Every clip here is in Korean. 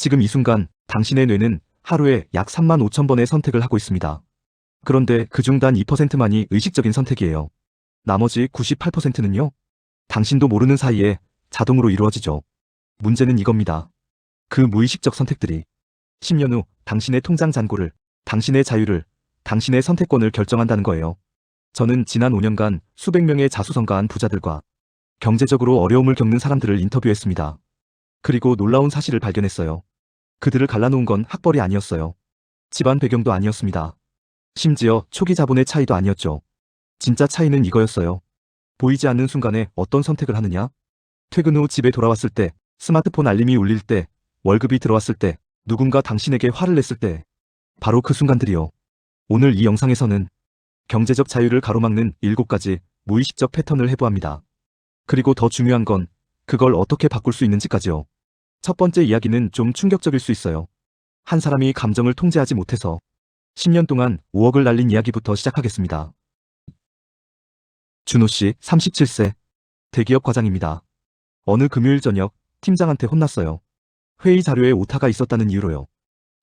지금 이 순간 당신의 뇌는 하루에 약 35,000번의 선택을 하고 있습니다. 그런데 그중 단 2%만이 의식적인 선택이에요. 나머지 98%는요? 당신도 모르는 사이에 자동으로 이루어지죠. 문제는 이겁니다. 그 무의식적 선택들이 10년 후 당신의 통장 잔고를, 당신의 자유를, 당신의 선택권을 결정한다는 거예요. 저는 지난 5년간 수백 명의 자수성가한 부자들과 경제적으로 어려움을 겪는 사람들을 인터뷰했습니다. 그리고 놀라운 사실을 발견했어요. 그들을 갈라놓은 건 학벌이 아니었어요. 집안 배경도 아니었습니다. 심지어 초기 자본의 차이도 아니었죠. 진짜 차이는 이거였어요. 보이지 않는 순간에 어떤 선택을 하느냐? 퇴근 후 집에 돌아왔을 때, 스마트폰 알림이 울릴 때, 월급이 들어왔을 때, 누군가 당신에게 화를 냈을 때, 바로 그 순간들이요. 오늘 이 영상에서는 경제적 자유를 가로막는 7가지 무의식적 패턴을 해부합니다. 그리고 더 중요한 건 그걸 어떻게 바꿀 수 있는지까지요. 첫 번째 이야기는 좀 충격적일 수 있어요. 한 사람이 감정을 통제하지 못해서 10년 동안 5억을 날린 이야기부터 시작하겠습니다. 준호 씨, 37세. 대기업 과장입니다. 어느 금요일 저녁 팀장한테 혼났어요. 회의 자료에 오타가 있었다는 이유로요.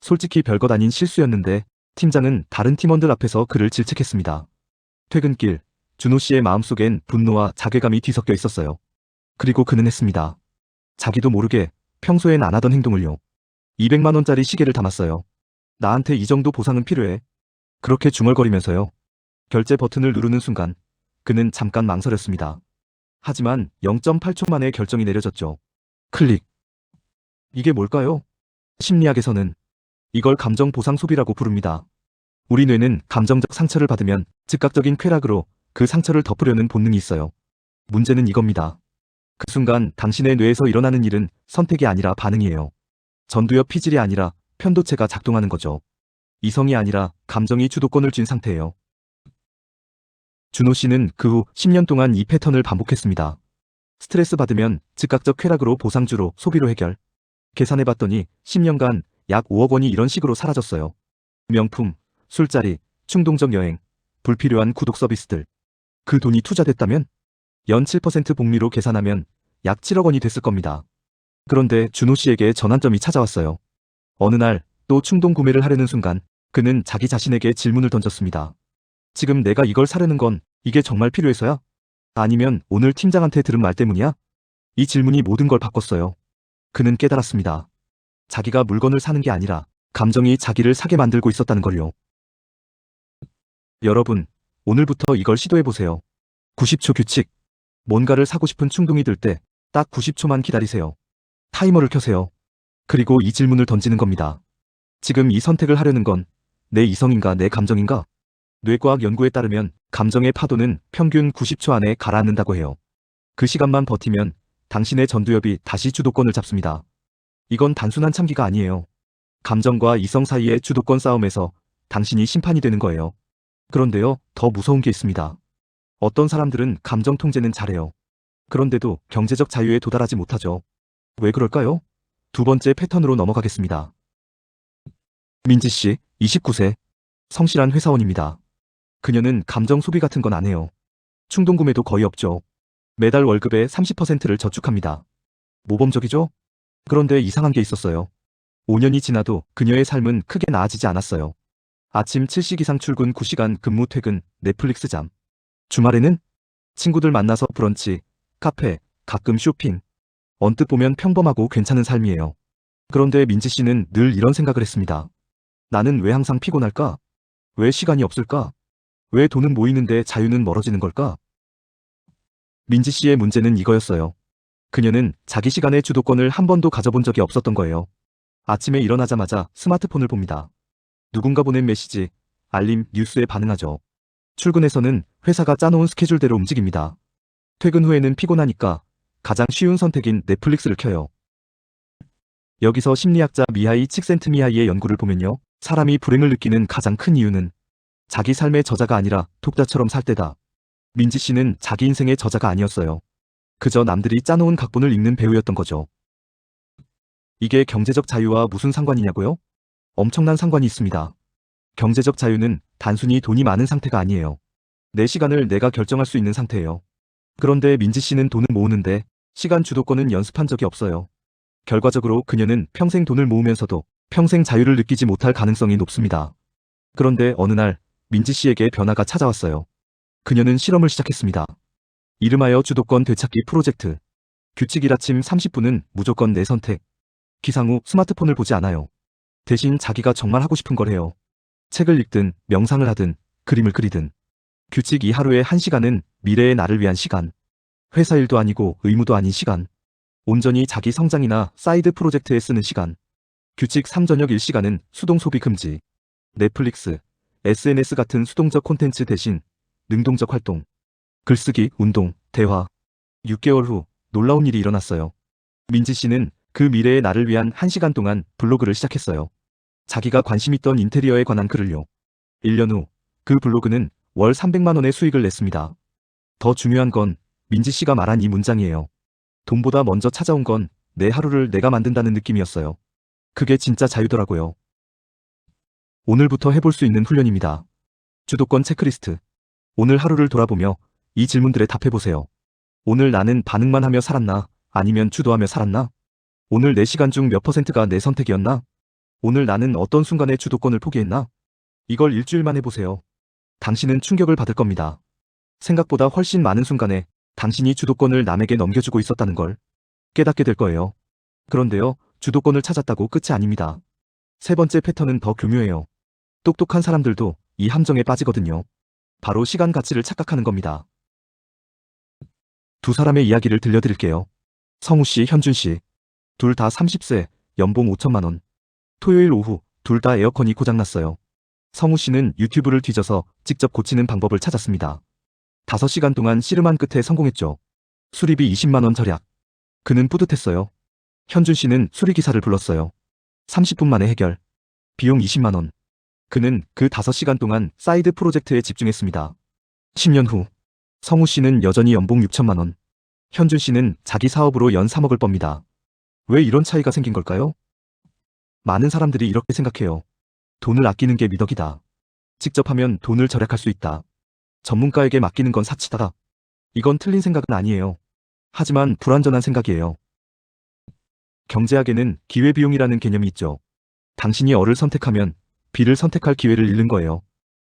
솔직히 별것 아닌 실수였는데 팀장은 다른 팀원들 앞에서 그를 질책했습니다. 퇴근길, 준호 씨의 마음속엔 분노와 자괴감이 뒤섞여 있었어요. 그리고 그는 했습니다. 자기도 모르게 평소엔 안 하던 행동을요. 200만 원짜리 시계를 담았어요. 나한테 이 정도 보상은 필요해. 그렇게 중얼거리면서요. 결제 버튼을 누르는 순간 그는 잠깐 망설였습니다. 하지만 0.8초 만에 결정이 내려졌죠. 클릭. 이게 뭘까요? 심리학에서는 이걸 감정 보상 소비라고 부릅니다. 우리 뇌는 감정적 상처를 받으면 즉각적인 쾌락으로 그 상처를 덮으려는 본능이 있어요. 문제는 이겁니다. 그 순간 당신의 뇌에서 일어나는 일은 선택이 아니라 반응이에요. 전두엽 피질이 아니라 편도체가 작동하는 거죠. 이성이 아니라 감정이 주도권을 쥔 상태예요. 준호 씨는 그 후 10년 동안 이 패턴을 반복했습니다. 스트레스 받으면 즉각적 쾌락으로 보상주로 소비로 해결. 계산해봤더니 10년간 약 5억 원이 이런 식으로 사라졌어요. 명품, 술자리, 충동적 여행, 불필요한 구독 서비스들. 그 돈이 투자됐다면 연 7% 복리로 계산하면 약 7억 원이 됐을 겁니다. 그런데 준호 씨에게 전환점이 찾아왔어요. 어느 날 또 충동 구매를 하려는 순간 그는 자기 자신에게 질문을 던졌습니다. 지금 내가 이걸 사려는 건 이게 정말 필요해서야? 아니면 오늘 팀장한테 들은 말 때문이야? 이 질문이 모든 걸 바꿨어요. 그는 깨달았습니다. 자기가 물건을 사는 게 아니라 감정이 자기를 사게 만들고 있었다는 걸요. 여러분, 오늘부터 이걸 시도해보세요. 90초 규칙. 뭔가를 사고 싶은 충동이 들 때 딱 90초만 기다리세요. 타이머를 켜세요. 그리고 이 질문을 던지는 겁니다. 지금 이 선택을 하려는 건 내 이성인가 내 감정인가? 뇌과학 연구에 따르면 감정의 파도는 평균 90초 안에 가라앉는다고 해요. 그 시간만 버티면 당신의 전두엽이 다시 주도권을 잡습니다. 이건 단순한 참기가 아니에요. 감정과 이성 사이의 주도권 싸움에서 당신이 심판이 되는 거예요. 그런데요, 더 무서운 게 있습니다. 어떤 사람들은 감정 통제는 잘해요. 그런데도 경제적 자유에 도달하지 못하죠. 왜 그럴까요? 두 번째 패턴으로 넘어가겠습니다. 민지 씨, 29세. 성실한 회사원입니다. 그녀는 감정 소비 같은 건 안 해요. 충동 구매도 거의 없죠. 매달 월급의 30%를 저축합니다. 모범적이죠? 그런데 이상한 게 있었어요. 5년이 지나도 그녀의 삶은 크게 나아지지 않았어요. 아침 7시 이상 출근 9시간 근무 퇴근, 넷플릭스 잠. 주말에는 친구들 만나서 브런치, 카페, 가끔 쇼핑. 언뜻 보면 평범하고 괜찮은 삶이에요. 그런데 민지 씨는 늘 이런 생각을 했습니다. 나는 왜 항상 피곤할까? 왜 시간이 없을까? 왜 돈은 모이는데 자유는 멀어지는 걸까? 민지 씨의 문제는 이거였어요. 그녀는 자기 시간의 주도권을 한 번도 가져본 적이 없었던 거예요. 아침에 일어나자마자 스마트폰을 봅니다. 누군가 보낸 메시지, 알림, 뉴스에 반응하죠. 출근해서는 회사가 짜놓은 스케줄대로 움직입니다. 퇴근 후에는 피곤하니까 가장 쉬운 선택인 넷플릭스를 켜요. 여기서 심리학자 미하이 칙센트미하이의 연구를 보면요. 사람이 불행을 느끼는 가장 큰 이유는 자기 삶의 저자가 아니라 독자처럼 살 때다. 민지 씨는 자기 인생의 저자가 아니었어요. 그저 남들이 짜놓은 각본을 읽는 배우였던 거죠. 이게 경제적 자유와 무슨 상관이냐고요? 엄청난 상관이 있습니다. 경제적 자유는 단순히 돈이 많은 상태가 아니에요. 내 시간을 내가 결정할 수 있는 상태예요. 그런데 민지 씨는 돈을 모으는데 시간 주도권은 연습한 적이 없어요. 결과적으로 그녀는 평생 돈을 모으면서도 평생 자유를 느끼지 못할 가능성이 높습니다. 그런데 어느 날 민지 씨에게 변화가 찾아왔어요. 그녀는 실험을 시작했습니다. 이름하여 주도권 되찾기 프로젝트. 규칙 1아침 30분은 무조건 내 선택. 기상 후 스마트폰을 보지 않아요. 대신 자기가 정말 하고 싶은 걸 해요. 책을 읽든 명상을 하든 그림을 그리든. 규칙 2 하루에 1시간은 미래의 나를 위한 시간. 회사 일도 아니고 의무도 아닌 시간. 온전히 자기 성장이나 사이드 프로젝트에 쓰는 시간. 규칙 3 저녁 1시간은 수동 소비 금지. 넷플릭스, SNS 같은 수동적 콘텐츠 대신 능동적 활동. 글쓰기, 운동, 대화. 6개월 후 놀라운 일이 일어났어요. 민지 씨는 그 미래의 나를 위한 1시간 동안 블로그를 시작했어요. 자기가 관심 있던 인테리어에 관한 글을요. 1년 후 그 블로그는 월 300만 원의 수익을 냈습니다. 더 중요한 건 민지 씨가 말한 이 문장이에요. 돈보다 먼저 찾아온 건 내 하루를 내가 만든다는 느낌이었어요. 그게 진짜 자유더라고요. 오늘부터 해볼 수 있는 훈련입니다. 주도권 체크리스트. 오늘 하루를 돌아보며 이 질문들에 답해보세요. 오늘 나는 반응만 하며 살았나? 아니면 주도하며 살았나? 오늘 내 시간 중 몇 %가 내 선택이었나? 오늘 나는 어떤 순간에 주도권을 포기했나? 이걸 일주일만 해보세요. 당신은 충격을 받을 겁니다. 생각보다 훨씬 많은 순간에 당신이 주도권을 남에게 넘겨주고 있었다는 걸 깨닫게 될 거예요. 그런데요, 주도권을 찾았다고 끝이 아닙니다. 세 번째 패턴은 더 교묘해요. 똑똑한 사람들도 이 함정에 빠지거든요. 바로 시간 가치를 착각하는 겁니다. 두 사람의 이야기를 들려드릴게요. 성우 씨, 현준 씨. 둘 다 30세, 연봉 5천만 원. 토요일 오후 둘 다 에어컨이 고장났어요. 성우 씨는 유튜브를 뒤져서 직접 고치는 방법을 찾았습니다. 5시간 동안 씨름한 끝에 성공했죠. 수리비 20만 원 절약. 그는 뿌듯했어요. 현준 씨는 수리기사를 불렀어요. 30분 만에 해결. 비용 20만 원. 그는 그 5시간 동안 사이드 프로젝트에 집중했습니다. 10년 후 성우 씨는 여전히 연봉 6천만 원. 현준 씨는 자기 사업으로 연 3억을 법니다. 왜 이런 차이가 생긴 걸까요? 많은 사람들이 이렇게 생각해요. 돈을 아끼는 게 미덕이다. 직접 하면 돈을 절약할 수 있다. 전문가에게 맡기는 건 사치다. 이건 틀린 생각은 아니에요. 하지만 불완전한 생각이에요. 경제학에는 기회비용이라는 개념이 있죠. 당신이 어를 선택하면 B를 선택할 기회를 잃는 거예요.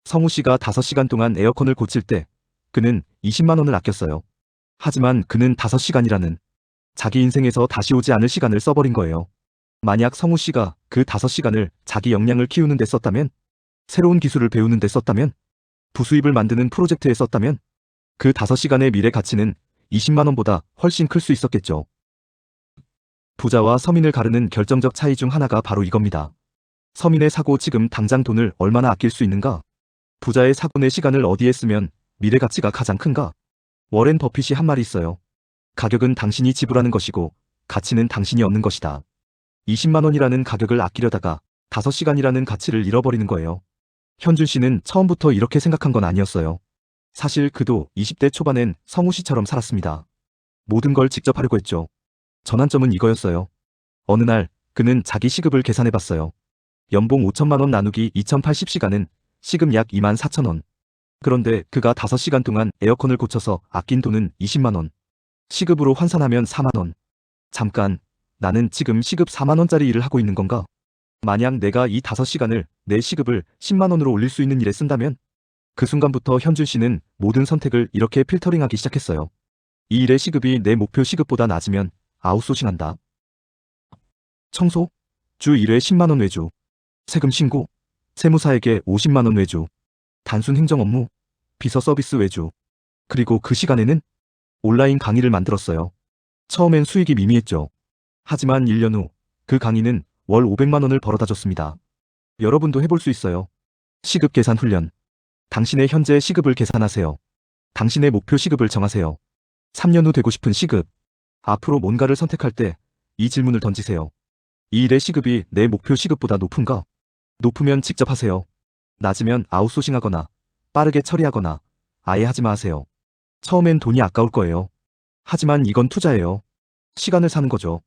성우 씨가 5시간 동안 에어컨을 고칠 때 그는 20만 원을 아꼈어요. 하지만 그는 5시간이라는 자기 인생에서 다시 오지 않을 시간을 써버린 거예요. 만약 성우 씨가 그 5시간을 자기 역량을 키우는 데 썼다면, 새로운 기술을 배우는 데 썼다면, 부수입을 만드는 프로젝트에 썼다면 그 5시간의 미래 가치는 20만 원보다 훨씬 클 수 있었겠죠. 부자와 서민을 가르는 결정적 차이 중 하나가 바로 이겁니다. 서민의 사고 지금 당장 돈을 얼마나 아낄 수 있는가? 부자의 사고의 시간을 어디에 쓰면 미래 가치가 가장 큰가? 워렌 버핏이 한 말이 있어요. 가격은 당신이 지불하는 것이고 가치는 당신이 얻는 것이다. 20만 원이라는 가격을 아끼려다가 5시간이라는 가치를 잃어버리는 거예요. 현준 씨는 처음부터 이렇게 생각한 건 아니었어요. 사실 그도 20대 초반엔 성우 씨처럼 살았습니다. 모든 걸 직접 하려고 했죠. 전환점은 이거였어요. 어느 날 그는 자기 시급을 계산해봤어요. 연봉 5천만 원 나누기 2080시간은 시급 약 2만 4천 원. 그런데 그가 5시간 동안 에어컨을 고쳐서 아낀 돈은 20만 원. 시급으로 환산하면 4만 원. 잠깐, 나는 지금 시급 4만 원짜리 일을 하고 있는 건가? 만약 내가 이 5시간을 내 시급을 10만 원으로 올릴 수 있는 일에 쓴다면? 그 순간부터 현준 씨는 모든 선택을 이렇게 필터링하기 시작했어요. 이 일의 시급이 내 목표 시급보다 낮으면 아웃소싱한다. 청소? 주 1회 10만 원 외주. 세금 신고? 세무사에게 50만 원 외주. 단순 행정 업무? 비서 서비스 외주. 그리고 그 시간에는 온라인 강의를 만들었어요. 처음엔 수익이 미미했죠. 하지만 1년 후 그 강의는 월 500만 원을 벌어다 줬습니다. 여러분도 해볼 수 있어요. 시급 계산 훈련. 당신의 현재 시급을 계산하세요. 당신의 목표 시급을 정하세요. 3년 후 되고 싶은 시급. 앞으로 뭔가를 선택할 때 이 질문을 던지세요. 이 일의 시급이 내 목표 시급보다 높은가? 높으면 직접 하세요. 낮으면 아웃소싱하거나 빠르게 처리하거나 아예 하지 마세요. 처음엔 돈이 아까울 거예요. 하지만 이건 투자예요. 시간을 사는 거죠.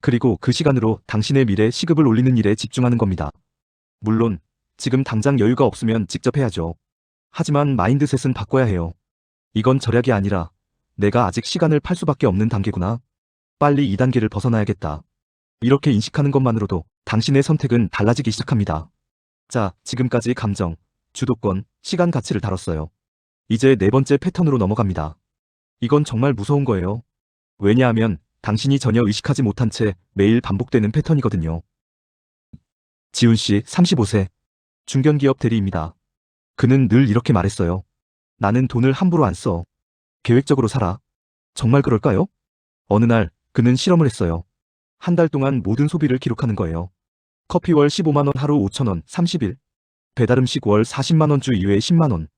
그리고 그 시간으로 당신의 미래 시급을 올리는 일에 집중하는 겁니다. 물론 지금 당장 여유가 없으면 직접 해야죠. 하지만 마인드셋은 바꿔야 해요. 이건 절약이 아니라 내가 아직 시간을 팔 수밖에 없는 단계구나. 빨리 이 단계를 벗어나야겠다. 이렇게 인식하는 것만으로도 당신의 선택은 달라지기 시작합니다. 자, 지금까지 감정, 주도권, 시간 가치를 다뤘어요. 이제 네 번째 패턴으로 넘어갑니다. 이건 정말 무서운 거예요. 왜냐하면 당신이 전혀 의식하지 못한 채 매일 반복되는 패턴이거든요. 지훈 씨, 35세. 중견기업 대리입니다. 그는 늘 이렇게 말했어요. 나는 돈을 함부로 안 써. 계획적으로 살아. 정말 그럴까요? 어느 날 그는 실험을 했어요. 한 달 동안 모든 소비를 기록하는 거예요. 커피 월 15만 원, 하루 5천 원, 30일. 배달 음식 월 40만 원, 주 2회 10만 원.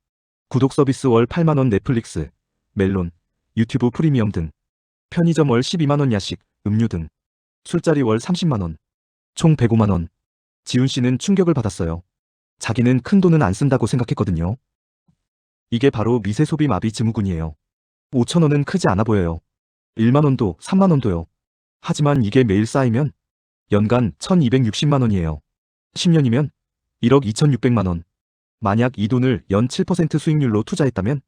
구독 서비스 월 8만 원, 넷플릭스, 멜론, 유튜브 프리미엄 등. 편의점 월 12만 원, 야식, 음료 등. 술자리 월 30만 원. 총 105만 원. 지훈 씨는 충격을 받았어요. 자기는 큰 돈은 안 쓴다고 생각했거든요. 이게 바로 미세 소비 마비 증후군이에요. 5천 원은 크지 않아 보여요. 1만 원도 3만 원도요. 하지만 이게 매일 쌓이면 연간 1260만 원이에요. 10년이면 1억 2600만 원. 만약 이 돈을 연 7% 수익률로 투자했다면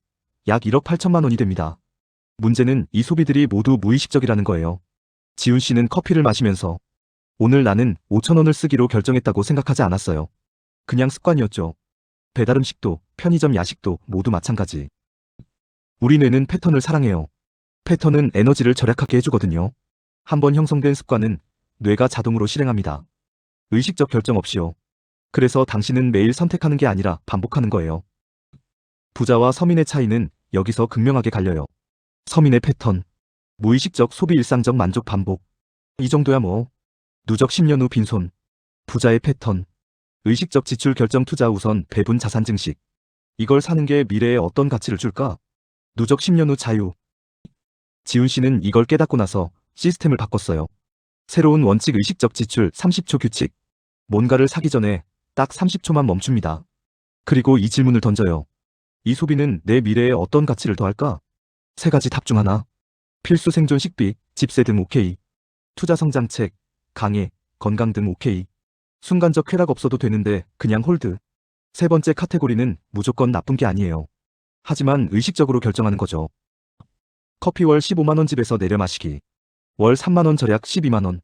약 1억 8천만 원이 됩니다. 문제는 이 소비들이 모두 무의식적이라는 거예요. 지훈 씨는 커피를 마시면서 오늘 나는 5천 원을 쓰기로 결정했다고 생각하지 않았어요. 그냥 습관이었죠. 배달 음식도 편의점 야식도 모두 마찬가지. 우리 뇌는 패턴을 사랑해요. 패턴은 에너지를 절약하게 해주거든요. 한번 형성된 습관은 뇌가 자동으로 실행합니다. 의식적 결정 없이요. 그래서 당신은 매일 선택하는 게 아니라 반복하는 거예요. 부자와 서민의 차이는 여기서 극명하게 갈려요. 서민의 패턴, 무의식적 소비, 일상적 만족 반복. 이 정도야 뭐. 누적 10년 후 빈손. 부자의 패턴, 의식적 지출 결정, 투자 우선, 배분, 자산 증식. 이걸 사는 게 미래에 어떤 가치를 줄까? 누적 10년 후 자유. 지훈 씨는 이걸 깨닫고 나서 시스템을 바꿨어요. 새로운 원칙, 의식적 지출 30초 규칙. 뭔가를 사기 전에 딱 30초만 멈춥니다. 그리고 이 질문을 던져요. 이 소비는 내 미래에 어떤 가치를 더할까? 세 가지 답 중 하나. 필수 생존, 식비, 집세 등 오케이. 투자, 성장책, 강의, 건강 등 오케이. 순간적 쾌락 없어도 되는데 그냥 홀드. 세 번째 카테고리는 무조건 나쁜 게 아니에요. 하지만 의식적으로 결정하는 거죠. 커피 월 15만 원, 집에서 내려 마시기. 월 3만 원, 절약 12만 원.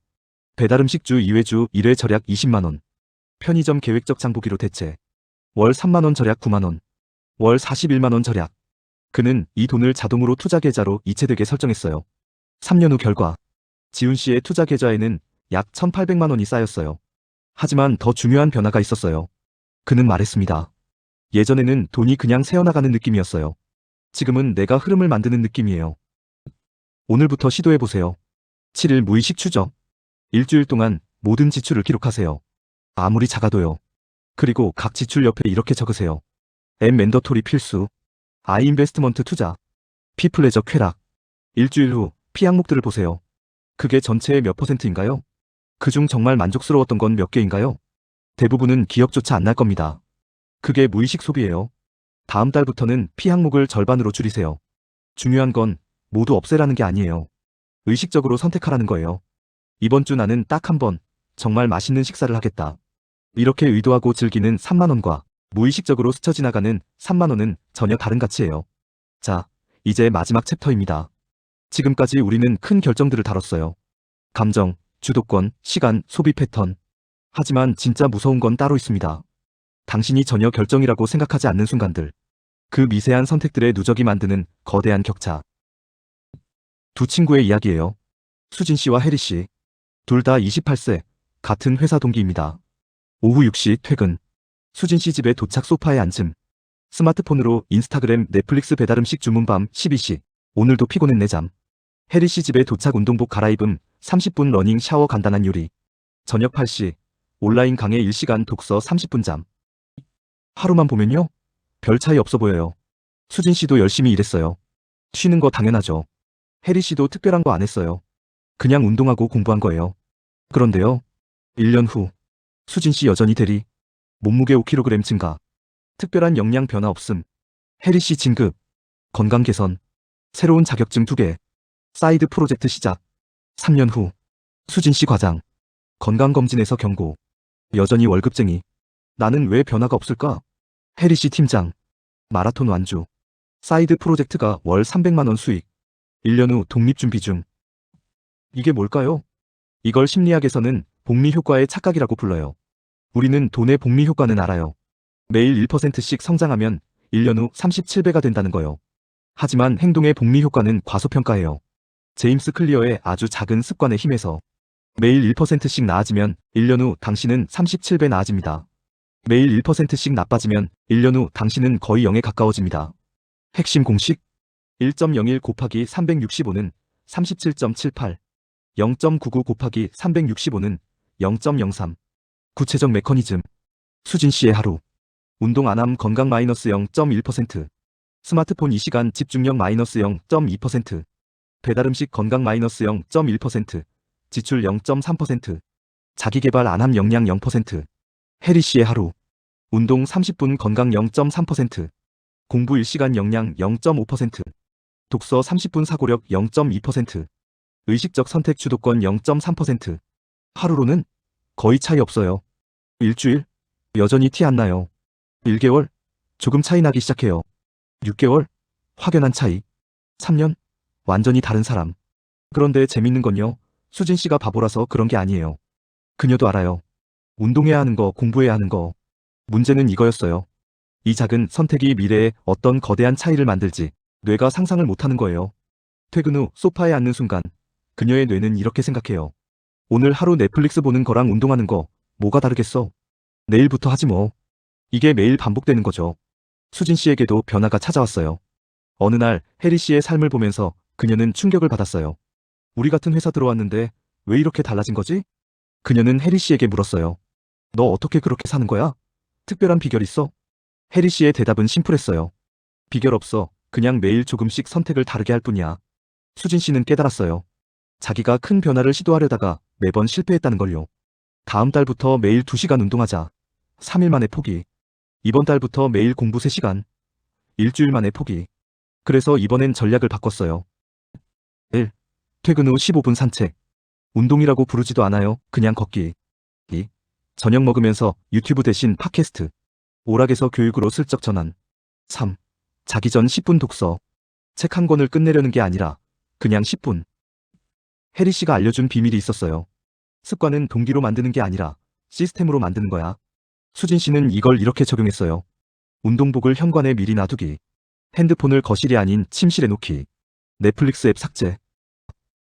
배달 음식 주 2회, 주 1회, 절약 20만 원. 편의점 계획적 장보기로 대체. 월 3만 원, 절약 9만 원. 월 41만 원, 절약. 그는 이 돈을 자동으로 투자 계좌로 이체되게 설정했어요. 3년 후 결과. 지훈 씨의 투자 계좌에는 약 1,800만 원이 쌓였어요. 하지만 더 중요한 변화가 있었어요. 그는 말했습니다. 예전에는 돈이 그냥 새어나가는 느낌이었어요. 지금은 내가 흐름을 만드는 느낌이에요. 오늘부터 시도해보세요. 7일 무의식 추적. 일주일 동안 모든 지출을 기록하세요. 아무리 작아도요. 그리고 각 지출 옆에 이렇게 적으세요. M 맨더토리 필수. I 인베스트먼트 투자. P 플레저 쾌락. 일주일 후 P 항목들을 보세요. 그게 전체의 몇 %인가요? 그중 정말 만족스러웠던 건 몇 개인가요? 대부분은 기억조차 안 날 겁니다. 그게 무의식 소비예요. 다음 달부터는 P 항목을 절반으로 줄이세요. 중요한 건 모두 없애라는 게 아니에요. 의식적으로 선택하라는 거예요. 이번 주 나는 딱 한 번 정말 맛있는 식사를 하겠다. 이렇게 의도하고 즐기는 3만 원과 무의식적으로 스쳐 지나가는 3만 원은 전혀 다른 가치예요. 자, 이제 마지막 챕터입니다. 지금까지 우리는 큰 결정들을 다뤘어요. 감정, 주도권, 시간, 소비 패턴. 하지만 진짜 무서운 건 따로 있습니다. 당신이 전혀 결정이라고 생각하지 않는 순간들. 그 미세한 선택들의 누적이 만드는 거대한 격차. 두 친구의 이야기예요. 수진 씨와 혜리 씨. 둘 다 28세, 같은 회사 동기입니다. 오후 6시 퇴근. 수진 씨 집에 도착, 소파에 앉음. 스마트폰으로 인스타그램, 넷플릭스, 배달 음식 주문. 밤 12시. 오늘도 피곤했네 잠. 혜리 씨 집에 도착, 운동복 갈아입음. 30분 러닝, 샤워, 간단한 요리. 저녁 8시. 온라인 강의 1시간, 독서 30분 잠. 하루만 보면요. 별 차이 없어 보여요. 수진 씨도 열심히 일했어요. 쉬는 거 당연하죠. 혜리 씨도 특별한 거 안 했어요. 그냥 운동하고 공부한 거예요. 그런데요. 1년 후. 수진 씨 여전히 대리. 몸무게 5kg 증가. 특별한 영양 변화 없음. 혜리 씨 진급. 건강 개선. 새로운 자격증 2개. 사이드 프로젝트 시작. 3년 후. 수진 씨 과장. 건강검진에서 경고. 여전히 월급쟁이. 나는 왜 변화가 없을까? 혜리 씨 팀장. 마라톤 완주. 사이드 프로젝트가 월 300만 원 수익. 1년 후 독립 준비 중. 이게 뭘까요? 이걸 심리학에서는 복리 효과의 착각이라고 불러요. 우리는 돈의 복리 효과는 알아요. 매일 1%씩 성장하면 1년 후 37배가 된다는 거요. 하지만 행동의 복리 효과는 과소평가해요. 제임스 클리어의 아주 작은 습관의 힘에서 매일 1%씩 나아지면 1년 후 당신은 37배 나아집니다. 매일 1%씩 나빠지면 1년 후 당신은 거의 0에 가까워집니다. 핵심 공식 1.01 곱하기 365는 37.78, 0.99 곱하기 365는 0.03. 구체적 메커니즘 수진 씨의 하루 운동 안함 건강 마이너스 0.1%, 스마트폰 2시간 집중력 마이너스 0.2%, 배달음식 건강 마이너스 0.1%, 지출 0.3%, 자기개발 안함 역량 0%. 해리 씨의 하루 운동 30분 건강 0.3%, 공부 1시간 역량 0.5%, 독서 30분 사고력 0.2%, 의식적 선택 주도권 0.3%. 하루로는 거의 차이 없어요. 일주일 여전히 티 안 나요. 1개월 조금 차이 나기 시작해요. 6개월 확연한 차이. 3년 완전히 다른 사람. 그런데 재밌는 건요. 수진 씨가 바보라서 그런 게 아니에요. 그녀도 알아요. 운동해야 하는 거, 공부해야 하는 거. 문제는 이거였어요. 이 작은 선택이 미래에 어떤 거대한 차이를 만들지 뇌가 상상을 못하는 거예요. 퇴근 후 소파에 앉는 순간 그녀의 뇌는 이렇게 생각해요. 오늘 하루 넷플릭스 보는 거랑 운동하는 거 뭐가 다르겠어? 내일부터 하지 뭐. 이게 매일 반복되는 거죠. 수진 씨에게도 변화가 찾아왔어요. 어느 날 해리 씨의 삶을 보면서 그녀는 충격을 받았어요. 우리 같은 회사 들어왔는데 왜 이렇게 달라진 거지? 그녀는 해리 씨에게 물었어요. 너 어떻게 그렇게 사는 거야? 특별한 비결 있어? 해리 씨의 대답은 심플했어요. 비결 없어. 그냥 매일 조금씩 선택을 다르게 할 뿐이야. 수진 씨는 깨달았어요. 자기가 큰 변화를 시도하려다가 매번 실패했다는 걸요. 다음 달부터 매일 2시간 운동하자. 3일 만에 포기. 이번 달부터 매일 공부 3시간. 일주일 만에 포기. 그래서 이번엔 전략을 바꿨어요. 1. 퇴근 후 15분 산책. 운동이라고 부르지도 않아요. 그냥 걷기. 2. 저녁 먹으면서 유튜브 대신 팟캐스트. 오락에서 교육으로 슬쩍 전환. 3. 자기 전 10분 독서. 책 한 권을 끝내려는 게 아니라 그냥 10분. 해리 씨가 알려준 비밀이 있었어요. 습관은 동기로 만드는 게 아니라 시스템으로 만드는 거야. 수진 씨는 이걸 이렇게 적용했어요. 운동복을 현관에 미리 놔두기. 핸드폰을 거실이 아닌 침실에 놓기. 넷플릭스 앱 삭제.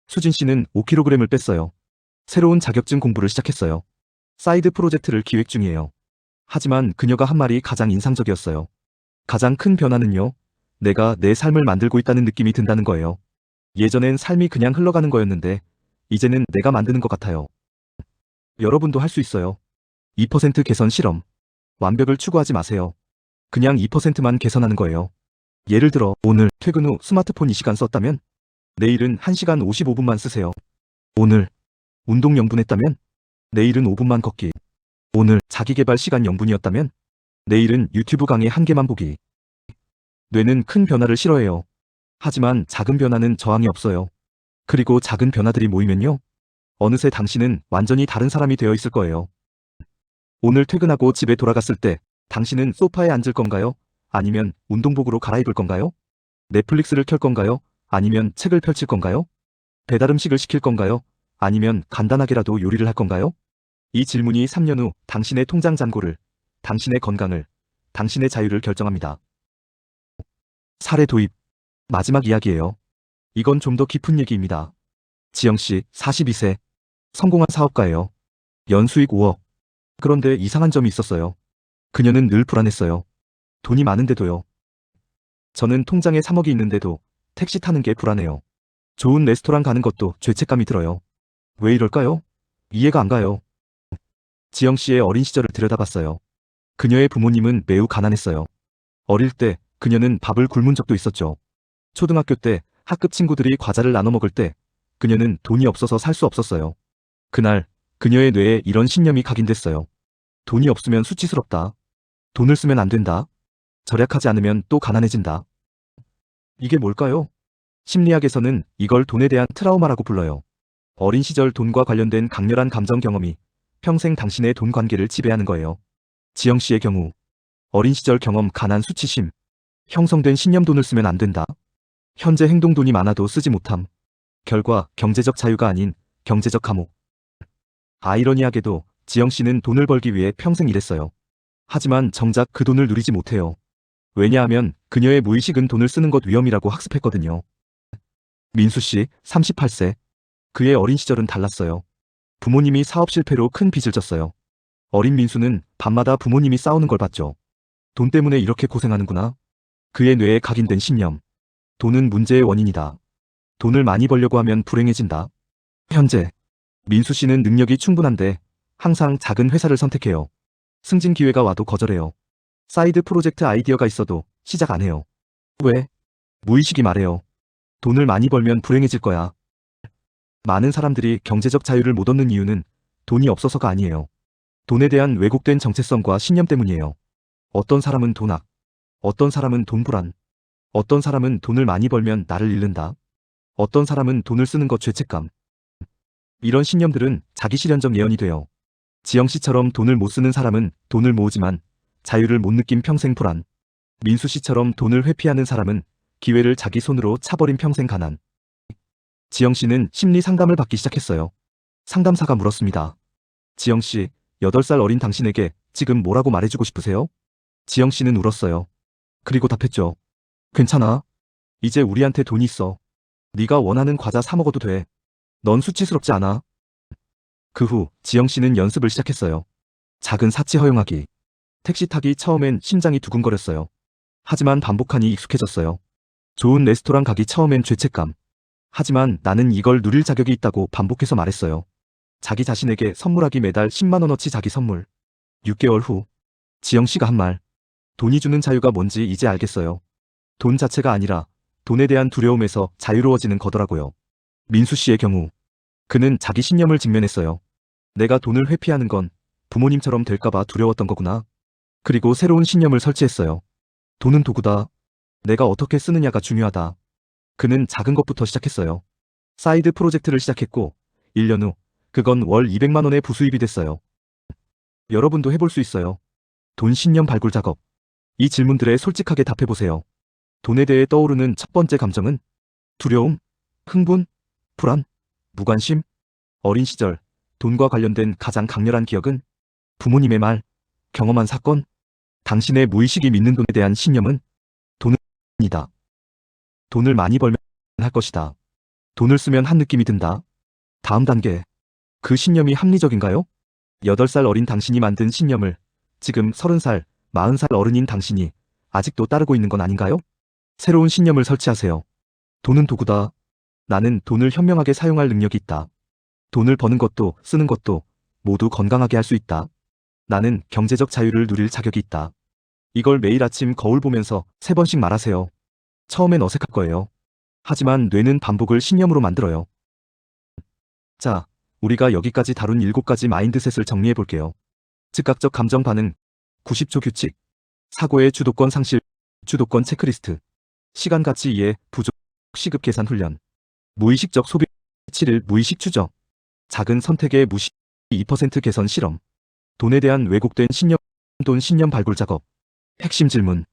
수진 씨는 5kg을 뺐어요. 새로운 자격증 공부를 시작했어요. 사이드 프로젝트를 기획 중이에요. 하지만 그녀가 한 말이 가장 인상적이었어요. 가장 큰 변화는요. 내가 내 삶을 만들고 있다는 느낌이 든다는 거예요. 예전엔 삶이 그냥 흘러가는 거였는데 이제는 내가 만드는 것 같아요. 여러분도 할 수 있어요. 2% 개선 실험. 완벽을 추구하지 마세요. 그냥 2%만 개선하는 거예요. 예를 들어 오늘 퇴근 후 스마트폰 2시간 썼다면 내일은 1시간 55분만 쓰세요. 오늘 운동 0분 했다면 내일은 5분만 걷기. 오늘 자기개발 시간 0분이었다면 내일은 유튜브 강의 1개만 보기. 뇌는 큰 변화를 싫어해요. 하지만 작은 변화는 저항이 없어요. 그리고 작은 변화들이 모이면요. 어느새 당신은 완전히 다른 사람이 되어 있을 거예요. 오늘 퇴근하고 집에 돌아갔을 때 당신은 소파에 앉을 건가요? 아니면 운동복으로 갈아입을 건가요? 넷플릭스를 켤 건가요? 아니면 책을 펼칠 건가요? 배달음식을 시킬 건가요? 아니면 간단하게라도 요리를 할 건가요? 이 질문이 3년 후 당신의 통장 잔고를, 당신의 건강을, 당신의 자유를 결정합니다. 사례 도입. 마지막 이야기예요. 이건 좀 더 깊은 얘기입니다. 지영씨, 42세. 성공한 사업가예요. 연수익 5억. 그런데 이상한 점이 있었어요. 그녀는 늘 불안했어요. 돈이 많은데도요. 저는 통장에 3억이 있는데도 택시 타는 게 불안해요. 좋은 레스토랑 가는 것도 죄책감이 들어요. 왜 이럴까요? 이해가 안 가요. 지영씨의 어린 시절을 들여다봤어요. 그녀의 부모님은 매우 가난했어요. 어릴 때 그녀는 밥을 굶은 적도 있었죠. 초등학교 때 학급 친구들이 과자를 나눠 먹을 때 그녀는 돈이 없어서 살 수 없었어요. 그날 그녀의 뇌에 이런 신념이 각인됐어요. 돈이 없으면 수치스럽다. 돈을 쓰면 안 된다. 절약하지 않으면 또 가난해진다. 이게 뭘까요? 심리학에서는 이걸 돈에 대한 트라우마라고 불러요. 어린 시절 돈과 관련된 강렬한 감정 경험이 평생 당신의 돈 관계를 지배하는 거예요. 지영 씨의 경우 어린 시절 경험 가난 수치심, 형성된 신념 돈을 쓰면 안 된다. 현재 행동 돈이 많아도 쓰지 못함. 결과 경제적 자유가 아닌 경제적 감옥. 아이러니하게도 지영 씨는 돈을 벌기 위해 평생 일했어요. 하지만 정작 그 돈을 누리지 못해요. 왜냐하면 그녀의 무의식은 돈을 쓰는 것 위험이라고 학습했거든요. 민수 씨, 38세. 그의 어린 시절은 달랐어요. 부모님이 사업 실패로 큰 빚을 졌어요. 어린 민수는 밤마다 부모님이 싸우는 걸 봤죠. 돈 때문에 이렇게 고생하는구나. 그의 뇌에 각인된 신념. 돈은 문제의 원인이다. 돈을 많이 벌려고 하면 불행해진다. 현재 민수 씨는 능력이 충분한데 항상 작은 회사를 선택해요. 승진 기회가 와도 거절해요. 사이드 프로젝트 아이디어가 있어도 시작 안 해요. 왜? 무의식이 말해요. 돈을 많이 벌면 불행해질 거야. 많은 사람들이 경제적 자유를 못 얻는 이유는 돈이 없어서가 아니에요. 돈에 대한 왜곡된 정체성과 신념 때문이에요. 어떤 사람은 돈악, 어떤 사람은 돈 불안, 어떤 사람은 돈을 많이 벌면 나를 잃는다. 어떤 사람은 돈을 쓰는 것 죄책감. 이런 신념들은 자기 실현적 예언이 돼요. 지영 씨처럼 돈을 못 쓰는 사람은 돈을 모으지만 자유를 못 느낀 평생 불안. 민수 씨처럼 돈을 회피하는 사람은 기회를 자기 손으로 차버린 평생 가난. 지영 씨는 심리 상담을 받기 시작했어요. 상담사가 물었습니다. 지영 씨, 8살 어린 당신에게 지금 뭐라고 말해주고 싶으세요? 지영 씨는 울었어요. 그리고 답했죠. 괜찮아. 이제 우리한테 돈이 있어. 네가 원하는 과자 사 먹어도 돼. 넌 수치스럽지 않아. 그 후 지영 씨는 연습을 시작했어요. 작은 사치 허용하기. 택시 타기 처음엔 심장이 두근거렸어요. 하지만 반복하니 익숙해졌어요. 좋은 레스토랑 가기 처음엔 죄책감. 하지만 나는 이걸 누릴 자격이 있다고 반복해서 말했어요. 자기 자신에게 선물하기 매달 10만 원어치 자기 선물. 6개월 후 지영 씨가 한 말. 돈이 주는 자유가 뭔지 이제 알겠어요. 돈 자체가 아니라 돈에 대한 두려움에서 자유로워지는 거더라고요. 민수 씨의 경우 그는 자기 신념을 직면했어요. 내가 돈을 회피하는 건 부모님처럼 될까봐 두려웠던 거구나. 그리고 새로운 신념을 설치했어요. 돈은 도구다. 내가 어떻게 쓰느냐가 중요하다. 그는 작은 것부터 시작했어요. 사이드 프로젝트를 시작했고 1년 후 그건 월 200만 원의 부수입이 됐어요. 여러분도 해볼 수 있어요. 돈 신념 발굴 작업. 이 질문들에 솔직하게 답해보세요. 돈에 대해 떠오르는 첫 번째 감정은 두려움, 흥분, 불안, 무관심. 어린 시절 돈과 관련된 가장 강렬한 기억은 부모님의 말, 경험한 사건. 당신의 무의식이 믿는 돈에 대한 신념은 돈은 이다. 돈을 많이 벌면 할 것이다. 돈을 쓰면 한 느낌이 든다. 다음 단계. 그 신념이 합리적인가요? 8살 어린 당신이 만든 신념을 지금 30살, 40살 어른인 당신이 아직도 따르고 있는 건 아닌가요? 새로운 신념을 설치하세요. 돈은 도구다. 나는 돈을 현명하게 사용할 능력이 있다. 돈을 버는 것도 쓰는 것도 모두 건강하게 할 수 있다. 나는 경제적 자유를 누릴 자격이 있다. 이걸 매일 아침 거울 보면서 3번씩 말하세요. 처음엔 어색할 거예요. 하지만 뇌는 반복을 신념으로 만들어요. 자, 우리가 여기까지 다룬 7가지 마인드셋을 정리해 볼게요. 즉각적 감정 반응, 90초 규칙, 사고의 주도권 상실, 주도권 체크리스트, 시간 가치 이해, 부족, 시급 계산 훈련, 무의식적 소비, 7일 무의식 추적, 작은 선택의 무시, 2% 개선 실험, 돈에 대한 왜곡된 신념, 돈 신념 발굴 작업, 핵심 질문.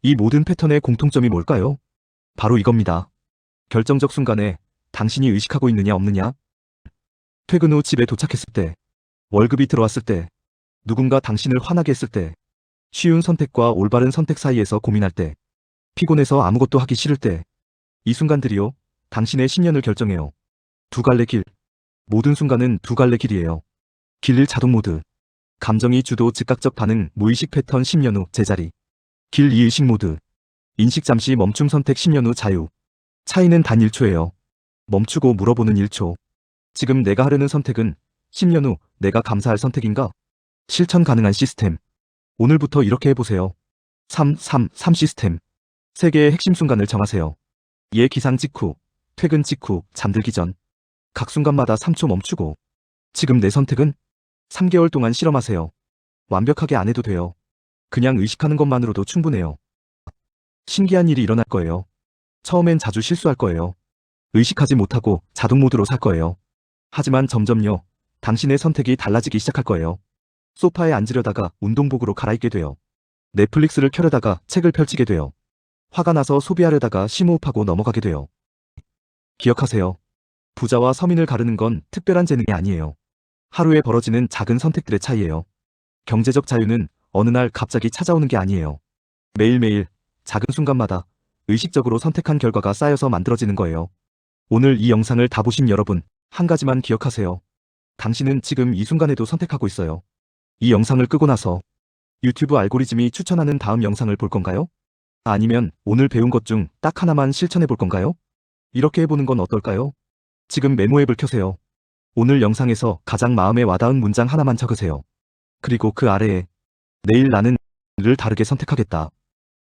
이 모든 패턴의 공통점이 뭘까요? 바로 이겁니다. 결정적 순간에 당신이 의식하고 있느냐 없느냐? 퇴근 후 집에 도착했을 때, 월급이 들어왔을 때, 누군가 당신을 화나게 했을 때, 쉬운 선택과 올바른 선택 사이에서 고민할 때, 피곤해서 아무것도 하기 싫을 때, 이 순간들이요, 당신의 신년을 결정해요. 두 갈래 길. 모든 순간은 두 갈래 길이에요. 길 1 자동 모드. 감정이 주도 즉각적 반응 무의식 패턴 10년 후 제자리. 길 2 의식 모드. 인식 잠시 멈춤 선택 10년 후 자유. 차이는 단 1초예요. 멈추고 물어보는 1초. 지금 내가 하려는 선택은 10년 후 내가 감사할 선택인가? 실천 가능한 시스템. 오늘부터 이렇게 해보세요. 3 시스템. 3개의 핵심 순간을 정하세요. 예 기상 직후, 퇴근 직후, 잠들기 전. 각 순간마다 3초 멈추고. 지금 내 선택은? 3개월 동안 실험하세요. 완벽하게 안 해도 돼요. 그냥 의식하는 것만으로도 충분해요. 신기한 일이 일어날 거예요. 처음엔 자주 실수할 거예요. 의식하지 못하고 자동 모드로 살 거예요. 하지만 점점요, 당신의 선택이 달라지기 시작할 거예요. 소파에 앉으려다가 운동복으로 갈아입게 돼요. 넷플릭스를 켜려다가 책을 펼치게 돼요. 화가 나서 소비하려다가 심호흡하고 넘어가게 돼요. 기억하세요. 부자와 서민을 가르는 건 특별한 재능이 아니에요. 하루에 벌어지는 작은 선택들의 차이예요. 경제적 자유는 어느 날 갑자기 찾아오는 게 아니에요. 매일매일 작은 순간마다 의식적으로 선택한 결과가 쌓여서 만들어지는 거예요. 오늘 이 영상을 다 보신 여러분, 한 가지만 기억하세요. 당신은 지금 이 순간에도 선택하고 있어요. 이 영상을 끄고 나서 유튜브 알고리즘이 추천하는 다음 영상을 볼 건가요? 아니면 오늘 배운 것 중 딱 하나만 실천해 볼 건가요? 이렇게 해보는 건 어떨까요? 지금 메모 앱을 켜세요. 오늘 영상에서 가장 마음에 와닿은 문장 하나만 적으세요. 그리고 그 아래에 내일 나는 를 다르게 선택하겠다.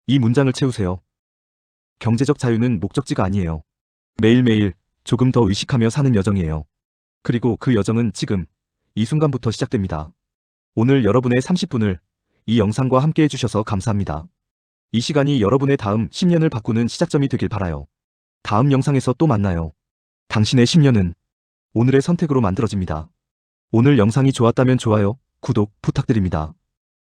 이 문장을 채우세요. 경제적 자유는 목적지가 아니에요. 매일매일 조금 더 의식하며 사는 여정이에요. 그리고 그 여정은 지금 이 순간부터 시작됩니다. 오늘 여러분의 30분을 이 영상과 함께 해주셔서 감사합니다. 이 시간이 여러분의 다음 10년을 바꾸는 시작점이 되길 바라요. 다음 영상에서 또 만나요. 당신의 10년은 오늘의 선택으로 만들어집니다. 오늘 영상이 좋았다면 좋아요, 구독 부탁드립니다.